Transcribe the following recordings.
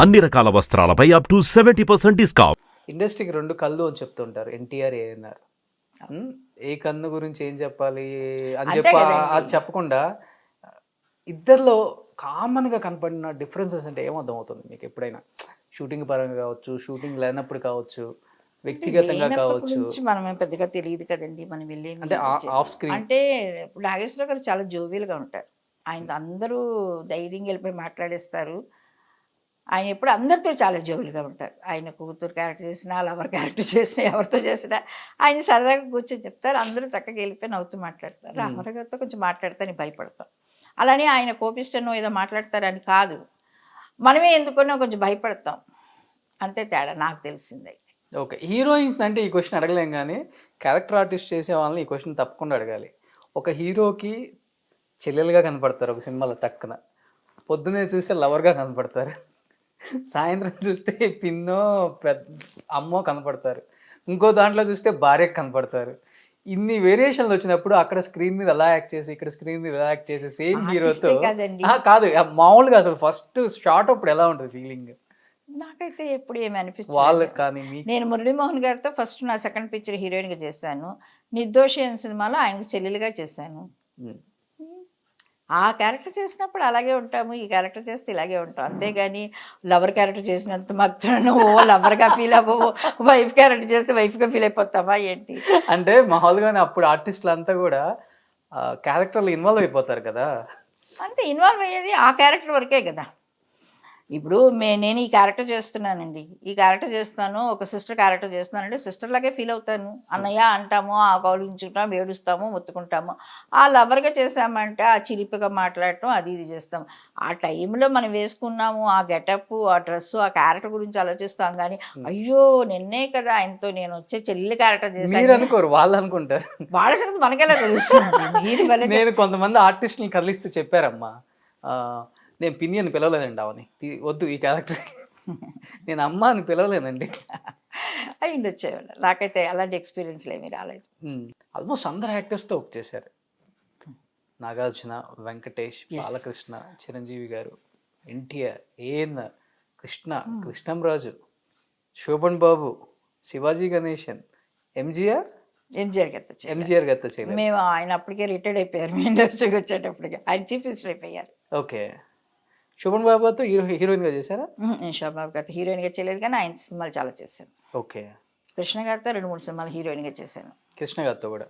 అన్ని రకాల వస్త్రాలపై up to 70% discount. ఇండస్ట్రీకి రెండు కళ్ళు అని చెప్తుంటారు ఎన్టీఆర్ ఏఎన్ఆర్. ఏ కన్ను గురించి ఏం చెప్పాలి అని అంతే చెప్పి కదండి. అది చెప్పకుండా ఇద్దరిలో కామన్గా కనపడిన డిఫరెన్సెస్ అంటే ఏమర్థం అవుతుంది మీకు ఎప్పుడైనా? షూటింగ్ పరంగా కావచ్చు, షూటింగ్ లేనప్పుడు కావచ్చు, వ్యక్తిగతంగా లేనప్పటి కావచ్చు, గురించి మనమే పెద్దగా తెలియదు కదండి. మనం వెళ్ళి అంటే ఆఫ్ స్క్రీన్. అంటే ఇప్పుడు నాగేశ్వరరావు గారు చాలా జోవియల్గా ఉంటారు. ఆయన అందరూ ధైర్యంగా వెళ్ళిపోయి మాట్లాడేస్తారు. ఆయన ఎప్పుడు అందరితో చాలా జోవియల్గా ఉంటారు. ఆయన కూతురు క్యారెక్టర్ చేసినా, లవర్ క్యారెక్టర్ చేసినా, ఎవరితో చేసినా ఆయన సరదాగా కూర్చొని చెప్తారు. అందరూ చక్కగా వెళ్ళిపోయి నవ్వుతూ మాట్లాడతారు. రామారావు గారితో కొంచెం మాట్లాడతాను భయపడతాం. అలానే ఆయన కోపిష్టనో ఏదో మాట్లాడతారని కాదు, మనమే ఎందుకనో కొంచెం భయపడతాం. అంతే తేడా నాకు తెలిసింది. ఓకే, హీరోయిన్స్ అంటే ఈ క్వశ్చన్ అడగలేం, కానీ క్యారెక్టర్ ఆర్టిస్ట్ చేసే వాళ్ళని ఈ క్వశ్చన్ తప్పకుండా అడగాలి. ఒక హీరోకి చెల్లెలుగా కనపడతారు ఒక సినిమాలో తక్కువ, పొద్దునే చూస్తే లవర్గా కనపడతారు, సాయంత్రం చూస్తే పిన్నో పెద్ద అమ్మో కనపడతారు, ఇంకో దాంట్లో చూస్తే భార్యకు కనపడతారు. ఇన్ని వేరియేషన్లు వచ్చినప్పుడు అక్కడ స్క్రీన్ మీద ఎలా యాక్ట్ చేసి, ఇక్కడ స్క్రీన్ మీద ఎలా యాక్ట్ చేసి సేమ్ హీరోతో కాదండి. కాదు మామూలుగా అసలు ఫస్ట్ షార్ట్ అప్పుడు ఎలా ఉంటుంది ఫీలింగ్? నాకైతే ఎప్పుడు ఏమి అనిపించింది వాళ్ళకి కానీ నేను మురళీమోహన్ గారితో ఫస్ట్ నా సెకండ్ పిక్చర్ హీరోయిన్గా చేశాను. నిర్దోషి అనే సినిమాలో ఆయనకు చెల్లెలుగా చేశాను. ఆ క్యారెక్టర్ చేసినప్పుడు అలాగే ఉంటాము, ఈ క్యారెక్టర్ చేస్తే ఇలాగే ఉంటాం. అంతేగాని లవర్ క్యారెక్టర్ చేసినంత మాత్రాన ఓ లవర్గా ఫీల్ అవ్వవు, వైఫ్ క్యారెక్టర్ చేస్తే వైఫ్గా ఫీల్ అయిపోతావా ఏంటి? అంటే మామూలుగానే అప్పుడు ఆర్టిస్టులు అంతా కూడా క్యారెక్టర్లో ఇన్వాల్వ్ అయిపోతారు కదా. అంటే ఇన్వాల్వ్ అయ్యేది ఆ క్యారెక్టర్ వరకే కదా. ఇప్పుడు నేను ఈ క్యారెక్టర్ చేస్తున్నానండి, ఈ క్యారెక్టర్ చేస్తున్నాను, ఒక సిస్టర్ క్యారెక్టర్ చేస్తున్నానంటే సిస్టర్ లాగే ఫీల్ అవుతాను. అన్నయ్య అంటాము, ఆ కౌలించుకుంటాము, ఏడుస్తాము, మొత్తుకుంటాము. ఆ లవర్గా చేసామంటే ఆ చిలిపిగా మాట్లాడటం అది ఇది చేస్తాం. ఆ టైంలో మనం వేసుకున్నాము ఆ గెటప్, ఆ డ్రెస్సు, ఆ క్యారెక్టర్ గురించి ఆలోచిస్తాం. కానీ అయ్యో నిన్నే కదా ఆయనతో నేను వచ్చే చెల్లి క్యారెక్టర్ మీరు చేశాను, అనుకోరు, వాళ్ళు అనుకుంటారు. వాళ్ళ సంగతి మనకెలా తెలుస్తుంది? మీరు భలే నేను కొంతమంది ఆర్టిస్టులను కదిలిస్తూ చెప్పారమ్మా, నేను పిన్ని అని పిలవలేనండి అవని, వద్దు ఈ క్యారెక్టర్, నేను అమ్మ అని పిలవలేనండి. అయి ఉండొచ్చేవాళ్ళు. నాకైతే అలాంటి ఎక్స్పీరియన్స్లు ఏమీ రాలేదు. ఆల్మోస్ట్ అందరు యాక్టర్స్తో వర్క్ చేశారు. నాగార్జున, వెంకటేష్, బాలకృష్ణ, చిరంజీవి గారు, ఎన్టీఆర్, ఏఎన్ఆర్, కృష్ణంరాజు, శోభన్ బాబు, శివాజీ గణేశన్, ఎంజీఆర్ గారితో గారితో చేయలేదు. మేము ఆయన అప్పటికే రిటైర్డ్ అయిపోయారు. మీ ఇండస్ట్రీకి వచ్చేటప్పటికి ఆయన చీఫ్ మినిస్టర్ అయిపోయారు. ఓకే, శోభన్ బాబుతో హీరోయిన్గా చేశారా? నేను శోభన్ గారితో హీరోయిన్గా చేయలేదు, కానీ ఆయన సినిమాలు చాలా చేశాను. ఓకే, కృష్ణ గారితో 2-3 సినిమాలు హీరోయిన్గా చేశాను. కృష్ణ గారితో కూడా.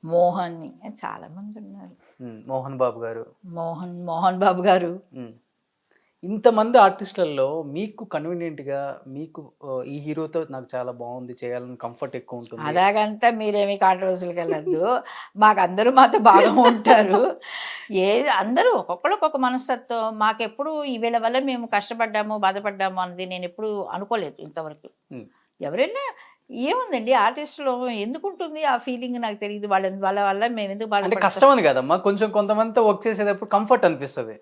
మోహన్, చాలా మంది ఉన్నారు. మోహన్ బాబు గారు, మోహన్ బాబు గారు. ఇంతమంది ఆర్టిస్టులలో మీకు కన్వీనియంట్గా, మీకు ఈ హీరోతో నాకు చాలా బాగుంది చేయాలని కంఫర్ట్ ఎక్కువ ఉంటుంది? అలాగంతా మీరేమి కాంట్రవర్సీలకు వెళ్ళద్దు. మాకు అందరూ మాతో బాగా ఉంటారు. అందరూ ఒక్కొక్కరు ఒక్కొక్క మనస్తత్వం. మాకెప్పుడు వీళ్ళ వల్ల మేము కష్టపడ్డాము, బాధపడ్డాము అన్నది నేను ఎప్పుడు అనుకోలేదు ఇంతవరకు. ఎవరైనా ఏముందండి ఆర్టిస్టులో ఎందుకు ఉంటుంది ఆ ఫీలింగ్ నాకు తెలియదు. వాళ్ళ వల్ల మేము ఎందుకు బాధ కష్టం అని కదమ్మా, కొంచెం కొంతమంది వర్క్ చేసేటప్పుడు కంఫర్ట్ అనిపిస్తుంది.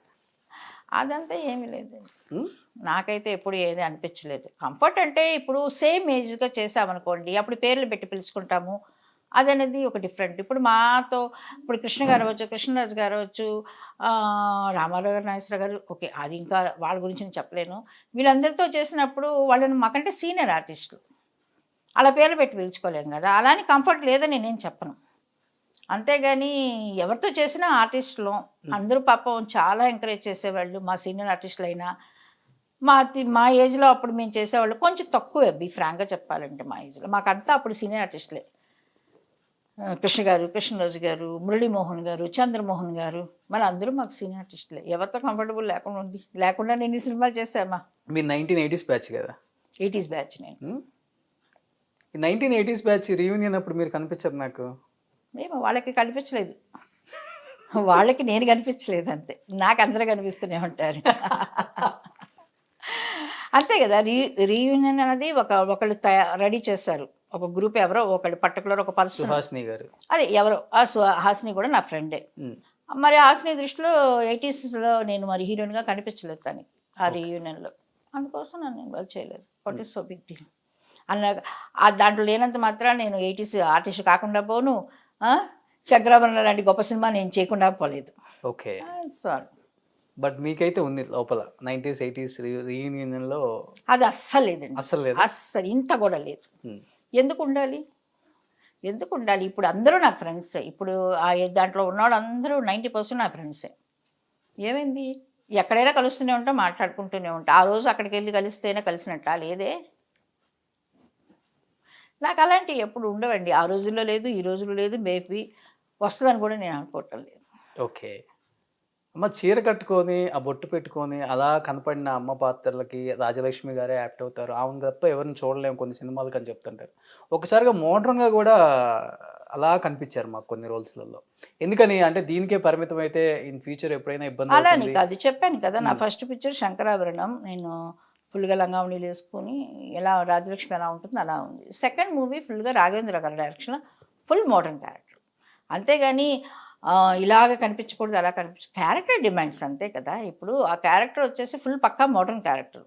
అదంతా ఏమీ లేదండి, నాకైతే ఎప్పుడు ఏది అనిపించలేదు. కంఫర్ట్ అంటే ఇప్పుడు సేమ్ ఏజ్గా చేసామనుకోండి, అప్పుడు పేర్లు పెట్టి పిలుచుకుంటాము, అదనేది ఒక డిఫరెంట్. ఇప్పుడు మాతో ఇప్పుడు కృష్ణ గారు అవ్వచ్చు, కృష్ణరాజు గారు అవ్వచ్చు, రామారావు గారు, నాగేశ్వరరావు గారు, ఓకే అది ఇంకా వాళ్ళ గురించి నేను చెప్పలేను. వీళ్ళందరితో చేసినప్పుడు వాళ్ళని మాకంటే సీనియర్ ఆర్టిస్టులు, అలా పేర్లు పెట్టి పిలుచుకోలేము కదా. అలానే కంఫర్ట్ లేదని నేనేం చెప్పను. అంతేగాని ఎవరితో చేసినా ఆర్టిస్టులు అందరూ పాపం చాలా ఎంకరేజ్ చేసేవాళ్ళు. మా సీనియర్ ఆర్టిస్టులు అయినా మా ఏజ్లో అప్పుడు మేము చేసేవాళ్ళు కొంచెం తక్కువే, బీ ఫ్రాంక్గా చెప్పాలంటే. మా ఏజ్లో మాకంతా అప్పుడు సీనియర్ ఆర్టిస్టులే. కృష్ణ గారు, కృష్ణరాజు గారు, మురళీమోహన్ గారు, చంద్రమోహన్ గారు, మరి అందరూ మాకు సీనియర్ ఆర్టిస్టులే. ఎవరితో కంఫర్టబుల్ లేకుండా నేను ఈ సినిమాలు చేశామా. మీరు 1980s బ్యాచ్ కదా? 80s బ్యాచ్ నేను. 1980s బ్యాచ్ రీయూనియన్ అప్పుడు మీరు కనిపించదు నాకు. ఏమో వాళ్ళకి కనిపించలేదు, వాళ్ళకి నేను కనిపించలేదు, అంతే. నాకు అందరూ కనిపిస్తూనే ఉంటారు. అంతే కదా. రీయూనియన్ అనేది ఒకళ్ళు రెడీ చేస్తారు, ఒక గ్రూప్, ఎవరో ఒకళ్ళు పర్టికులర్ ఒక పర్సన్. హాసిని గారు, అదే ఎవరో హాసిని కూడా నా ఫ్రెండే. మరి హాసిని దృష్టిలో 80sలో నేను మరి హీరోయిన్గా కనిపించలేదు తనకి ఆ రీయూనియన్లో. అందుకోసం నన్ను ఇన్వాల్వ్ చేయలేదు. What is so big deal అన్న దాంట్లో లేనంత మాత్రం నేను 80s ఆర్టిస్ట్ కాకుండా పోను, శంకరాభరణం లాంటి గొప్ప సినిమా నేను చేయకుండా పోలేదు. ఓకే, బట్ మీకైతే ఉంది లోపల 90s 80s రీయూనియన్లో అది అస్సలు లేదండి, అస్సలు లేదు. అస్సలు ఇంత కూడా లేదు. ఉమ్. ఎందుకు ఉండాలి, ఎందుకు ఉండాలి? ఇప్పుడు అందరూ నాకు ఫ్రెండ్సే. ఇప్పుడు దాంట్లో ఉన్నవాళ్ళు అందరూ 90% నా ఫ్రెండ్సే. ఏమైంది? ఎక్కడైనా కలుస్తూనే ఉంటాం, మాట్లాడుకుంటూనే ఉంటాం. ఆ రోజు అక్కడికి వెళ్ళి కలిస్తేనే కలిసినట్టా? లేదే. నాకు అలాంటివి ఎప్పుడు ఉండవండి. ఆ రోజుల్లో లేదు, ఈ రోజుల్లో లేదు, మేబీ వస్తుందని కూడా నేను అనుకోవటం లేదు. ఓకే. అమ్మ చీర కట్టుకొని ఆ బొట్టు పెట్టుకొని అలా కనపడిన అమ్మ పాత్రలకి రాజలక్ష్మి గారే యాప్ట్ అవుతారు. ఆమెను తప్ప ఎవరిని చూడలేము కొన్ని సినిమాలకు అని చెప్తుంటారు. ఒకసారిగా మోడ్రన్గా కూడా అలా కనిపించారు మాకు కొన్ని రోల్స్లలో. ఎందుకని అంటే దీనికే పరిమితం అయితే ఇన్ ఫ్యూచర్ ఎప్పుడైనా ఇబ్బంది అలానే అవుతుంది. కాదు, చెప్పాను కదా, నా ఫస్ట్ పిక్చర్ శంకరాభరణం. నేను ఫుల్గా లంగావణీలు వేసుకొని ఎలా రాజలక్ష్మి ఎలా ఉంటుందో అలా ఉంది. సెకండ్ మూవీ ఫుల్గా రాఘవేంద్ర గారి డైరెక్షన్, ఫుల్ మోడర్న్ క్యారెక్టర్. అంతేగాని ఇలాగ కనిపించకూడదు, అలా క్యారెక్టర్ డిమాండ్స్ అంతే కదా. ఇప్పుడు ఆ క్యారెక్టర్ వచ్చేసి ఫుల్ పక్కా మోడర్న్ క్యారెక్టర్.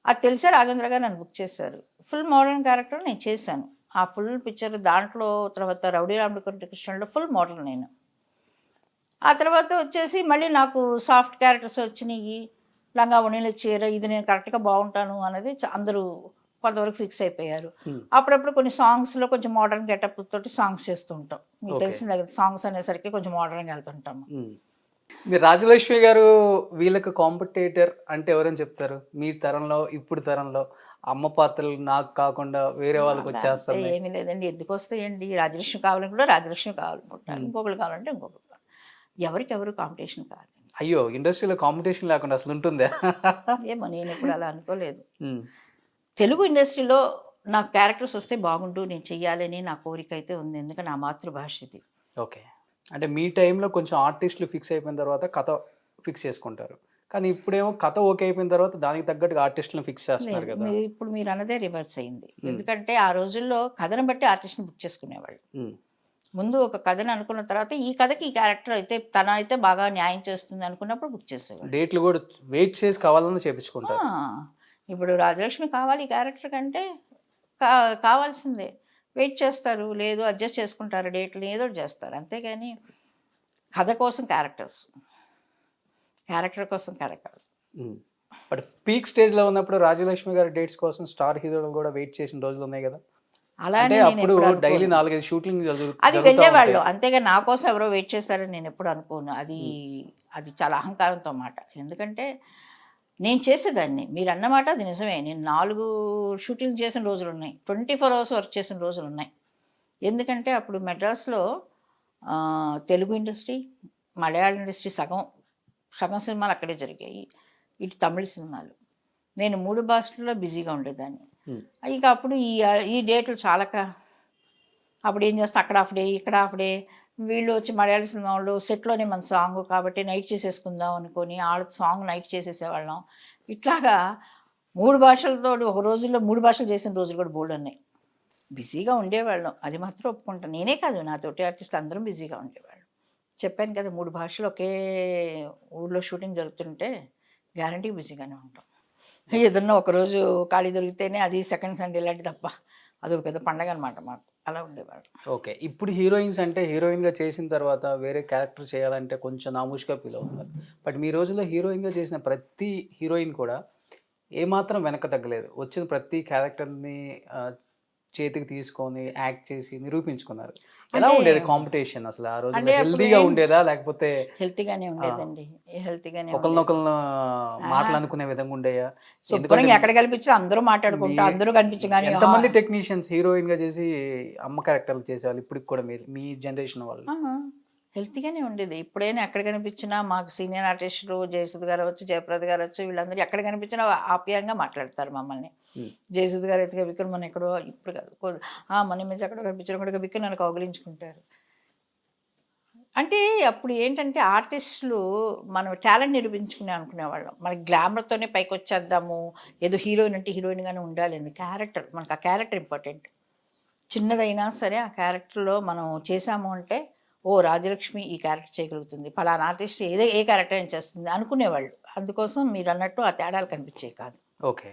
అది తెలిసే రాఘవేంద్ర గారు నన్ను బుక్ చేశారు. ఫుల్ మోడర్న్ క్యారెక్టర్ నేను చేశాను. ఆ ఫుల్ పిక్చర్ దాంట్లో తర్వాత రౌడీ రాముడి కృష్ణలో ఫుల్ మోడర్న్ నేను. ఆ తర్వాత వచ్చేసి మళ్ళీ నాకు సాఫ్ట్ క్యారెక్టర్స్ వచ్చినాయి. లంగా ఉణీల చీర, ఇది నేను కరెక్ట్గా బాగుంటాను అనేది అందరూ కొంతవరకు ఫిక్స్ అయిపోయారు. అప్పుడప్పుడు కొన్ని సాంగ్స్లో కొంచెం మోడర్న్ గెటప్ తోటి సాంగ్స్ చేస్తూ ఉంటాం. మీకు తెలిసిందే కదా, సాంగ్స్ అనేసరికి కొంచెం మోడర్న్గా వెళ్తుంటాము. మీరు రాజలక్ష్మి గారు వీళ్ళకి కాంపిటేటర్ అంటే ఎవరని చెప్తారు? మీ తరంలో ఇప్పుడు తరంలో అమ్మ పాత్రలు నాకు కాకుండా వేరే వాళ్ళకి వచ్చేస్తారు. ఏమీ లేదండి, ఎందుకు వస్తాయండి? రాజలక్ష్మి కావాలని కూడా రాజలక్ష్మి కావాలనుకుంటారు, ఇంకొకరు కావాలంటే ఇంకొకరు. ఎవరికెవరు కాంపిటీషన్ కాదు. అయ్యో, ఇండస్ట్రీలో కాంపిటీషన్ లేకుండా అసలు ఉంటుందా? ఏమో, నేను ఇప్పుడు అలా అనుకోలేదు. తెలుగు ఇండస్ట్రీలో నాకు క్యారెక్టర్స్ వస్తే బాగుంటూ నేను చెయ్యాలని నా కోరిక అయితే ఉంది. ఎందుకంటే నా మాతృభాష ఇది. ఓకే. అంటే మీ టైంలో కొంచెం ఆర్టిస్టులు ఫిక్స్ అయిపోయిన తర్వాత కథ ఫిక్స్ చేసుకుంటారు, కానీ ఇప్పుడేమో కథ ఓకే అయిపోయిన తర్వాత దానికి తగ్గట్టుగా ఆర్టిస్టులను ఫిక్స్ చేస్తున్నారు కదా. ఇప్పుడు మీరు అన్నదే రివర్స్ అయింది. ఎందుకంటే ఆ రోజుల్లో కథను బట్టి ఆర్టిస్ట్ని బుక్ చేసుకునేవాళ్ళు. ముందు ఒక కథను అనుకున్న తర్వాత ఈ కథకి ఈ క్యారెక్టర్ అయితే తన అయితే బాగా న్యాయం చేస్తుంది అనుకున్నప్పుడు బుక్ చేసేవాళ్ళు. డేట్లు కూడా వెయిట్ చేసి కావాలని చేపించుకుంటారు. ఇప్పుడు రాజలక్ష్మి కావాలి ఈ క్యారెక్టర్ కంటే కావాల్సిందే, వెయిట్ చేస్తారు, లేదు అడ్జస్ట్ చేసుకుంటారు, డేట్లు ఏదో చేస్తారు. అంతేగాని కథ కోసం క్యారెక్టర్ కోసం క్యారెక్టర్. బట్ పీక్ స్టేజ్లో ఉన్నప్పుడు రాజలక్ష్మి గారి డేట్స్ కోసం స్టార్ హీరోలు కూడా వెయిట్ చేసిన రోజులు ఉన్నాయి కదా. అలానే అప్పుడు డైలీ 4-5 షూటింగ్ అది వెళ్ళేవాళ్ళు. అంతేగా నా కోసం ఎవరో వెయిట్ చేస్తారని నేను ఎప్పుడు అనుకోను. అది చాలా అహంకారంతో మాట. ఎందుకంటే నేను చేసేదాన్ని, మీరు అన్నమాట అది నిజమే. నేను 4 షూటింగ్ చేసిన రోజులు ఉన్నాయి, 24 hours వర్క్ చేసిన రోజులు ఉన్నాయి. ఎందుకంటే అప్పుడు మెడ్రాస్లో తెలుగు ఇండస్ట్రీ, మలయాళ ఇండస్ట్రీ సగం సినిమాలు అక్కడే జరిగాయి, ఇటు తమిళ సినిమాలు. నేను 3 భాషల్లో బిజీగా ఉండేదాన్ని. ఇక అప్పుడు ఈ డేట్లు చాలక అప్పుడు ఏం చేస్తాం, అక్కడ హాఫ్ డే ఇక్కడ హాఫ్ డే, వీళ్ళు వచ్చి మలయాళ సినిమా వాళ్ళు సెట్లోనే మన సాంగ్ కాబట్టి నైట్ చేసేసుకుందాం అనుకొని వాళ్ళ సాంగ్ నైట్ చేసేసేవాళ్ళం. ఇట్లాగా 3 భాషలతో ఒక రోజుల్లో 3 భాషలు చేసిన రోజులు కూడా బోల్డ్ ఉన్నాయి. బిజీగా ఉండేవాళ్ళం, అది మాత్రం ఒప్పుకుంటాను. నేనే కాదు, నా తోటి ఆర్టిస్టులు అందరం బిజీగా ఉండేవాళ్ళం. చెప్పాను కదా, 3 భాషలు ఒకే ఊర్లో షూటింగ్ జరుగుతుంటే గ్యారంటీ బిజీగానే ఉంటాం. ఏదన్నా ఒకరోజు ఖాళీ దొరికితేనే అది సెకండ్ సండే లాంటి తప్ప అదొక పెద్ద పండగ అనమాట మాకు. అలా ఉండేవాడు. ఓకే. ఇప్పుడు హీరోయిన్స్ అంటే హీరోయిన్గా చేసిన తర్వాత వేరే క్యారెక్టర్ చేయాలంటే కొంచెం నామూష్గా ఫీల్ అవుతున్నారు. బట్ మీ రోజుల్లో హీరోయిన్గా చేసిన ప్రతి హీరోయిన్ కూడా ఏమాత్రం వెనక తగ్గలేదు. వచ్చిన ప్రతి క్యారెక్టర్ని చేతికి తీసుకొని యాక్ట్ చేసి నిరూపించుకున్నారు. ఎలా ఉండేది కాంపిటీషన్ అసలు ఆ రోజు? హెల్తీగా ఉండేదా లేకపోతే? హెల్తీగానే ఉండేదండి, హెల్తీగానే. ఒకరినొకరిని మాటలు అనుకునే విధంగా ఉండేయా? శుభ్రంగా ఎక్కడ కనిపించినా అందరూ మాట్లాడుకుంటా, అందరూ కనిపించగానే. ఎంతమంది టెక్నీషియన్స్ హీరోయిన్ గా చేసి అమ్మ క్యారెక్టర్లు చేసేవాళ్ళు ఇప్పటికి కూడా మీ జనరేషన్ వాళ్ళు? హెల్తీగానే ఉండేది. ఇప్పుడైనా ఎక్కడ కనిపించినా మాకు సీనియర్ ఆర్టిస్టులు జయసుధ్ గారు వచ్చు, జయప్రద గారు వచ్చు, వీళ్ళందరూ ఎక్కడ కనిపించినా ఆప్యాయంగా మాట్లాడతారు మమ్మల్ని. జయసుధ్ గారు అయితే విక్రమ్ మన ఎక్కడో, ఇప్పుడు కాదు మన మీద ఎక్కడో కనిపించడం కూడా విక్రమ్ నన్ను కౌగిలించుకుంటారు. అంటే అప్పుడు ఏంటంటే ఆర్టిస్టులు మనం టాలెంట్ నిరూపించుకునే అనుకునేవాళ్ళం. మనకి గ్లామర్తోనే పైకి వచ్చేద్దాము, ఏదో హీరోయిన్ అంటే హీరోయిన్గానే ఉండాలి. క్యారెక్టర్, మనకు ఆ క్యారెక్టర్ ఇంపార్టెంట్. చిన్నదైనా సరే ఆ క్యారెక్టర్లో మనం చేసాము అంటే ఓ రాజలక్ష్మి ఈ క్యారెక్టర్ చేయగలుగుతుంది, ఫలానా ఆర్టిస్ట్ ఏ క్యారెక్టర్ అయినా చేస్తుంది అనుకునేవాళ్ళు. అందుకోసం మీరు అన్నట్టు ఆ తేడాలు కనిపించేవి కాదు. ఓకే.